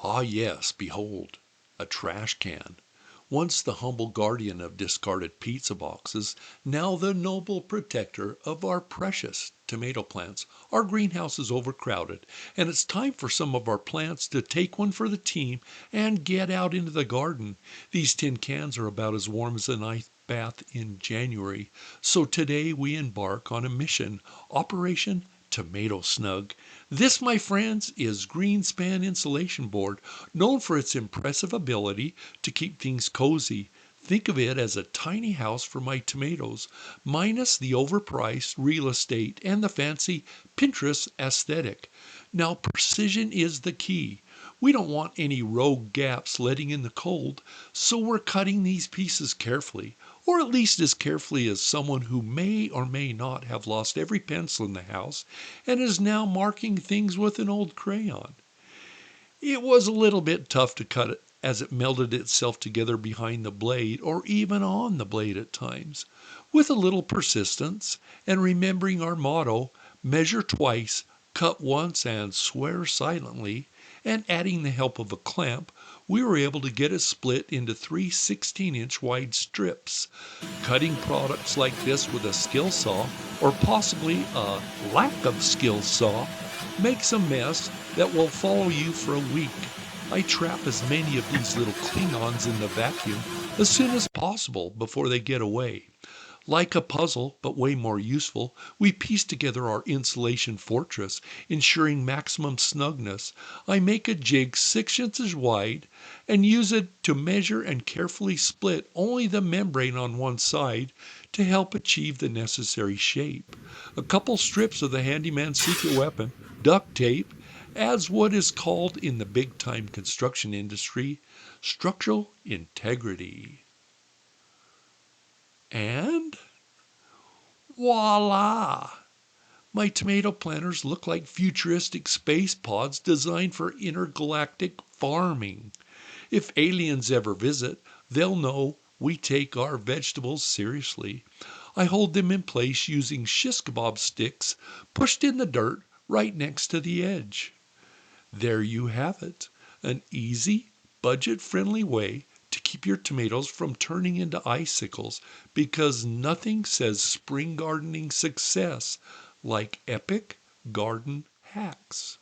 Ah, yes, behold, a trash can. Once the humble guardian of discarded pizza boxes, now the noble protector of our precious tomato plants. Our greenhouse is overcrowded, and it's time for some of our plants to take one for the team and get out into the garden. These tin cans are about as warm as an ice bath in January, so today we embark on a mission, Operation Tomato Snug. This, my friends, is Greenspan Insulation Board, known for its impressive ability to keep things cozy. Think of it as a tiny house for my tomatoes, minus the overpriced real estate and the fancy Pinterest aesthetic. Now, precision is the key. We don't want any rogue gaps letting in the cold, so we're cutting these pieces carefully, or at least as carefully as someone who may or may not have lost every pencil in the house and is now marking things with an old crayon. It was a little bit tough to cut it as it melded itself together behind the blade or even on the blade at times. With a little persistence and remembering our motto, measure twice, cut once, and swear silently, and adding the help of a clamp, we were able to get it split into three 16-inch wide strips. Cutting products like this with a skill saw, or possibly a lack of skill saw, makes a mess that will follow you for a week. I trap as many of these little Klingons in the vacuum as soon as possible before they get away. Like a puzzle, but way more useful, we piece together our insulation fortress, ensuring maximum snugness. I make a jig 6 inches wide and use it to measure and carefully split only the membrane on one side to help achieve the necessary shape. A couple strips of the handyman's secret weapon, duct tape, adds what is called in the big-time construction industry structural integrity. And voila! My tomato planters look like futuristic space pods designed for intergalactic farming. If aliens ever visit, they'll know we take our vegetables seriously. I hold them in place using shish kebab sticks pushed in the dirt right next to the edge. There you have it, an easy, budget-friendly way to keep your tomatoes from turning into icicles, because nothing says spring gardening success like epic garden hacks.